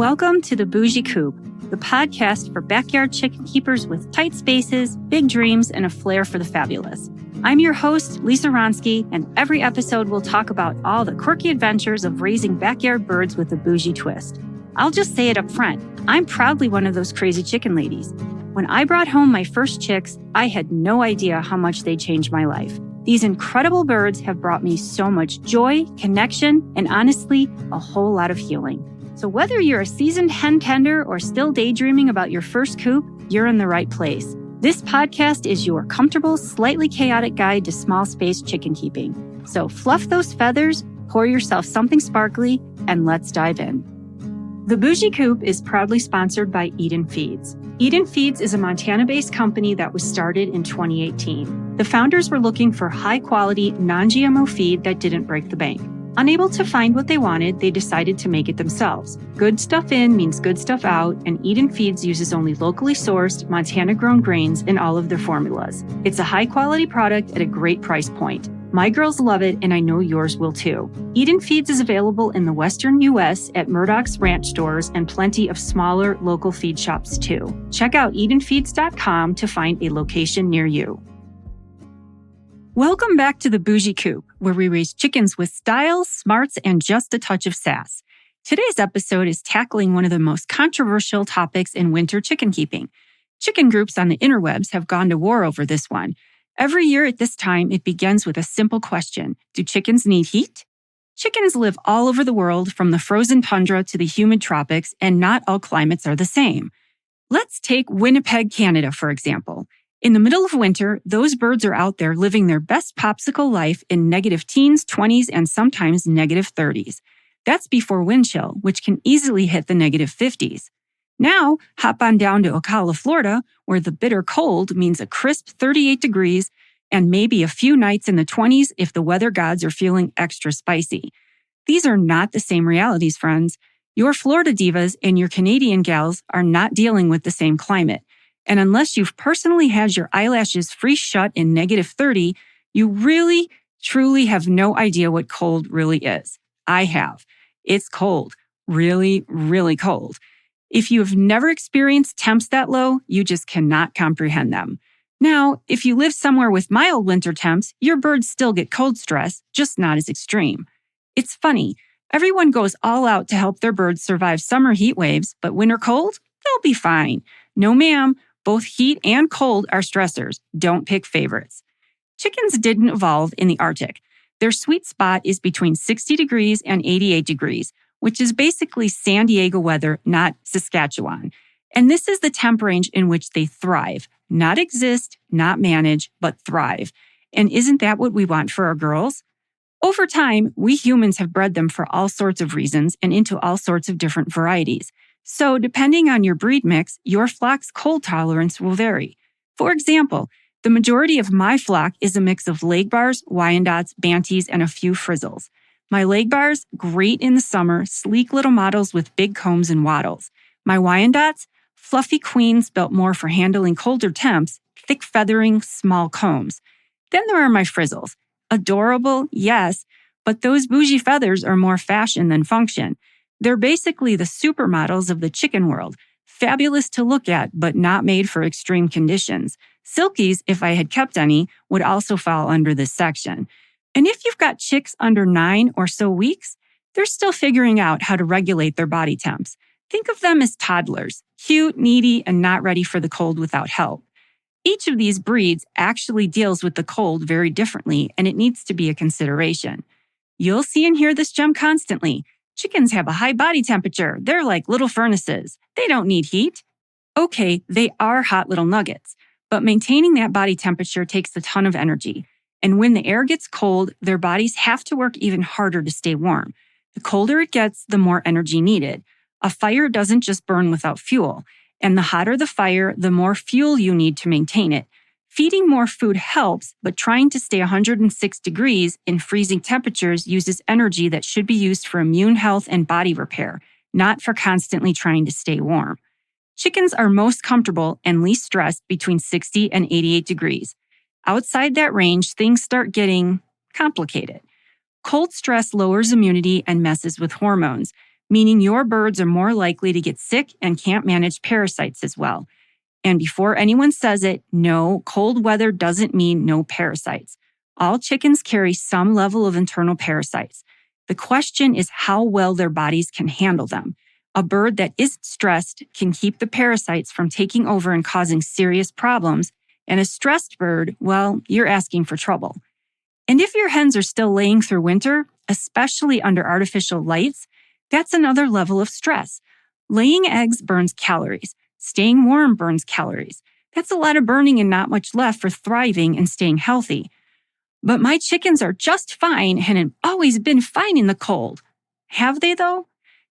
Welcome to the Bougie Coop, the podcast for backyard chicken keepers with tight spaces, big dreams, and a flair for the fabulous. I'm your host, Lisa Ronsky, and every episode we'll talk about all the quirky adventures of raising backyard birds with a bougie twist. I'll just say it up front, I'm proudly one of those crazy chicken ladies. When I brought home my first chicks, I had no idea how much they changed my life. These incredible birds have brought me so much joy, connection, and honestly, a whole lot of healing. So whether you're a seasoned hen tender or still daydreaming about your first coop, you're in the right place. This podcast is your comfortable, slightly chaotic guide to small space chicken keeping. So fluff those feathers, pour yourself something sparkly, and let's dive in. The Bougie Coop is proudly sponsored by Eden Feeds. Eden Feeds is a Montana-based company that was started in 2018. The founders were looking for high-quality, non-GMO feed that didn't break the bank. Unable to find what they wanted, they decided to make it themselves. Good stuff in means good stuff out, and Eden Feeds uses only locally sourced, Montana-grown grains in all of their formulas. It's a high-quality product at a great price point. My girls love it, and I know yours will too. Eden Feeds is available in the western U.S. at Murdoch's Ranch stores and plenty of smaller local feed shops too. Check out EdenFeeds.com to find a location near you. Welcome back to the Bougie Coop, where we raise chickens with style, smarts, and just a touch of sass. Today's episode is tackling one of the most controversial topics in winter chicken keeping. Chicken groups on the interwebs have gone to war over this one. Every year at this time, it begins with a simple question. Do chickens need heat? Chickens live all over the world, from the frozen tundra to the humid tropics, and not all climates are the same. Let's take Winnipeg, Canada, for example. In the middle of winter, those birds are out there living their best popsicle life in negative teens, 20s, and sometimes negative 30s. That's before wind chill, which can easily hit the negative 50s. Now, hop on down to Ocala, Florida, where the bitter cold means a crisp 38 degrees and maybe a few nights in the 20s if the weather gods are feeling extra spicy. These are not the same realities, friends. Your Florida divas and your Canadian gals are not dealing with the same climate. And unless you've personally had your eyelashes freeze shut in negative 30, you really, truly have no idea what cold really is. I have. It's cold. Really, really cold. If you have never experienced temps that low, you just cannot comprehend them. Now, if you live somewhere with mild winter temps, your birds still get cold stress, just not as extreme. It's funny. Everyone goes all out to help their birds survive summer heat waves, but winter cold? They'll be fine. No, ma'am. Both heat and cold are stressors. Don't pick favorites. Chickens didn't evolve in the Arctic. Their sweet spot is between 60 degrees and 88 degrees, which is basically San Diego weather, not Saskatchewan. And this is the temp range in which they thrive. Not exist, not manage, but thrive. And isn't that what we want for our girls? Over time, we humans have bred them for all sorts of reasons and into all sorts of different varieties. So depending on your breed mix, your flock's cold tolerance will vary. For example, the majority of my flock is a mix of Legbars, Wyandottes, Banties, and a few Frizzles. My Legbars, great in the summer, sleek little models with big combs and wattles. My Wyandottes, fluffy queens built more for handling colder temps, thick feathering, small combs. Then there are my Frizzles. Adorable, yes, but those bougie feathers are more fashion than function. They're basically the supermodels of the chicken world, fabulous to look at, but not made for extreme conditions. Silkies, if I had kept any, would also fall under this section. And if you've got chicks under 9 or so weeks, they're still figuring out how to regulate their body temps. Think of them as toddlers, cute, needy, and not ready for the cold without help. Each of these breeds actually deals with the cold very differently, and it needs to be a consideration. You'll see and hear this gem constantly. Chickens have a high body temperature. They're like little furnaces. They don't need heat. Okay, they are hot little nuggets, but maintaining that body temperature takes a ton of energy. And when the air gets cold, their bodies have to work even harder to stay warm. The colder it gets, the more energy needed. A fire doesn't just burn without fuel, and the hotter the fire, the more fuel you need to maintain it. Feeding more food helps, but trying to stay 106 degrees in freezing temperatures uses energy that should be used for immune health and body repair, not for constantly trying to stay warm. Chickens are most comfortable and least stressed between 60 and 88 degrees. Outside that range, things start getting complicated. Cold stress lowers immunity and messes with hormones. meaning your birds are more likely to get sick and can't manage parasites as well. And before anyone says it, no, cold weather doesn't mean no parasites. All chickens carry some level of internal parasites. The question is how well their bodies can handle them. A bird that isn't stressed can keep the parasites from taking over and causing serious problems. And a stressed bird, well, you're asking for trouble. And if your hens are still laying through winter, especially under artificial lights, that's another level of stress. Laying eggs burns calories. Staying warm burns calories. That's a lot of burning and not much left for thriving and staying healthy. But my chickens are just fine and have always been fine in the cold. Have they though?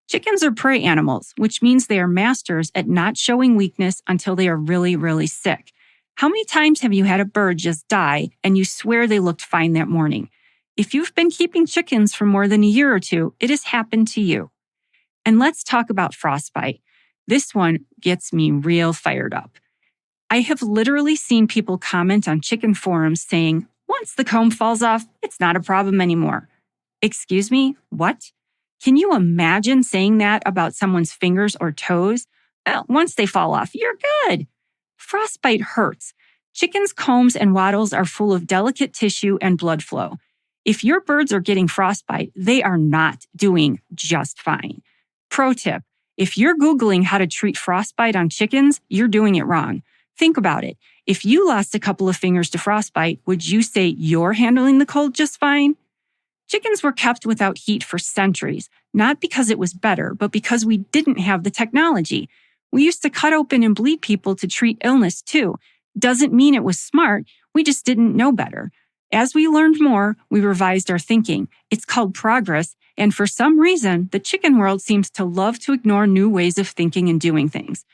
Chickens are prey animals, which means they are masters at not showing weakness until they are really, really sick. How many times have you had a bird just die and you swear they looked fine that morning? If you've been keeping chickens for more than a year or two, it has happened to you. And let's talk about frostbite. This one gets me real fired up. I have literally seen people comment on chicken forums saying, once the comb falls off, it's not a problem anymore. Excuse me, what? Can you imagine saying that about someone's fingers or toes? Well, once they fall off, you're good. Frostbite hurts. Chickens' combs and wattles are full of delicate tissue and blood flow. If your birds are getting frostbite, they are not doing just fine. Pro tip, if you're Googling how to treat frostbite on chickens, you're doing it wrong. Think about it. If you lost a couple of fingers to frostbite, would you say you're handling the cold just fine? Chickens were kept without heat for centuries, not because it was better, but because we didn't have the technology. We used to cut open and bleed people to treat illness too. Doesn't mean it was smart, we just didn't know better. As we learned more, we revised our thinking. It's called progress, and for some reason, the chicken world seems to love to ignore new ways of thinking and doing things.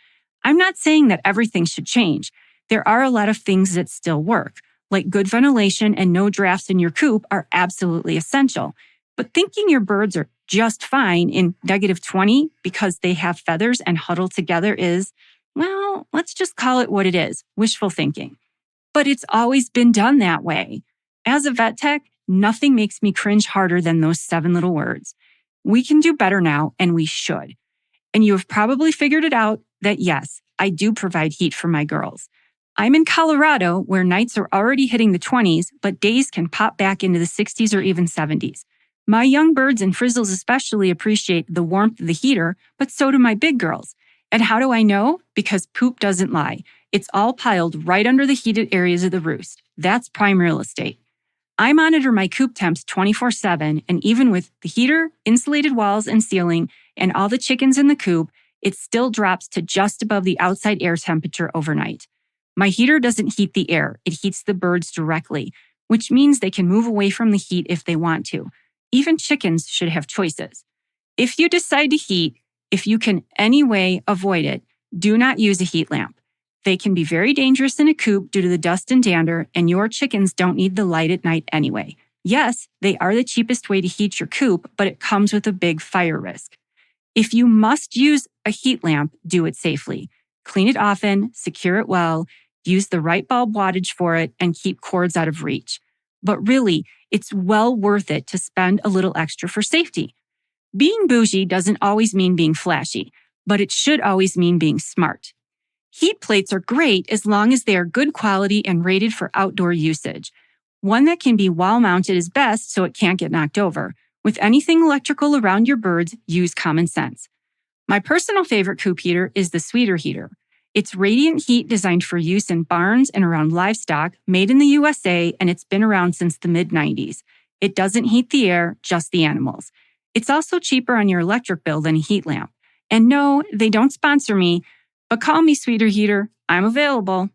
I'm not saying that everything should change. There are a lot of things that still work, like good ventilation and no drafts in your coop are absolutely essential. But thinking your birds are just fine in -20 because they have feathers and huddle together is, well, let's just call it what it is, wishful thinking. But it's always been done that way. As a vet tech, nothing makes me cringe harder than those 7 little words. We can do better now, and we should. And you have probably figured it out that yes, I do provide heat for my girls. I'm in Colorado, where nights are already hitting the 20s, but days can pop back into the 60s or even 70s. My young birds and frizzles especially appreciate the warmth of the heater, but so do my big girls. And how do I know? Because poop doesn't lie. It's all piled right under the heated areas of the roost. That's prime real estate. I monitor my coop temps 24/7, and even with the heater, insulated walls and ceiling, and all the chickens in the coop, it still drops to just above the outside air temperature overnight. My heater doesn't heat the air, it heats the birds directly, which means they can move away from the heat if they want to. Even chickens should have choices. If you decide to heat, if you can any way avoid it, do not use a heat lamp. They can be very dangerous in a coop due to the dust and dander, and your chickens don't need the light at night anyway. Yes, they are the cheapest way to heat your coop, but it comes with a big fire risk. If you must use a heat lamp, do it safely. Clean it often, secure it well, use the right bulb wattage for it, and keep cords out of reach. But really, it's well worth it to spend a little extra for safety. Being bougie doesn't always mean being flashy, but it should always mean being smart. Heat plates are great as long as they are good quality and rated for outdoor usage. One that can be wall-mounted is best so it can't get knocked over. With anything electrical around your birds, use common sense. My personal favorite coop heater is the Sweeter heater. It's radiant heat designed for use in barns and around livestock, made in the USA, and it's been around since the mid-90s. It doesn't heat the air, just the animals. It's also cheaper on your electric bill than a heat lamp. And no, they don't sponsor me, but call me Sweeter Heater. I'm available.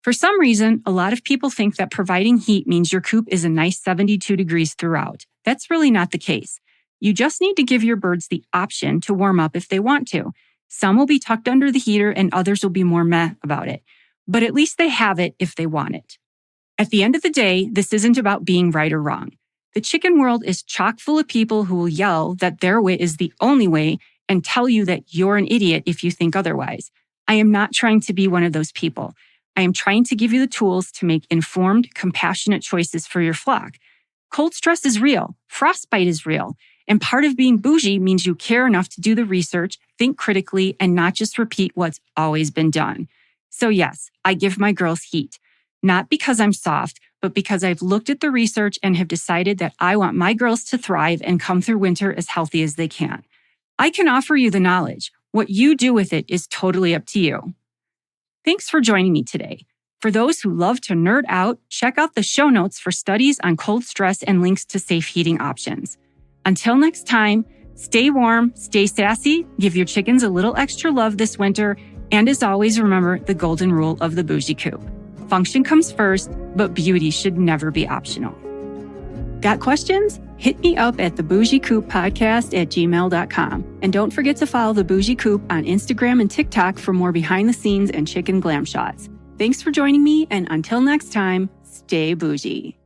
For some reason, a lot of people think that providing heat means your coop is a nice 72 degrees throughout. That's really not the case. You just need to give your birds the option to warm up if they want to. Some will be tucked under the heater and others will be more meh about it. But at least they have it if they want it. At the end of the day, this isn't about being right or wrong. The chicken world is chock full of people who will yell that their way is the only way and tell you that you're an idiot if you think otherwise. I am not trying to be one of those people. I am trying to give you the tools to make informed, compassionate choices for your flock. Cold stress is real. Frostbite is real. And part of being bougie means you care enough to do the research, think critically, and not just repeat what's always been done. So yes, I give my girls heat. Not because I'm soft, but because I've looked at the research and have decided that I want my girls to thrive and come through winter as healthy as they can. I can offer you the knowledge. What you do with it is totally up to you. Thanks for joining me today. For those who love to nerd out, check out the show notes for studies on cold stress and links to safe heating options. Until next time, stay warm, stay sassy, give your chickens a little extra love this winter, and as always, remember the golden rule of the bougie coop. Function comes first, but beauty should never be optional. Got questions? Hit me up at thebougiecoop@gmail.com. And don't forget to follow The Bougie Coop on Instagram and TikTok for more behind the scenes and chicken glam shots. Thanks for joining me, and until next time, stay bougie.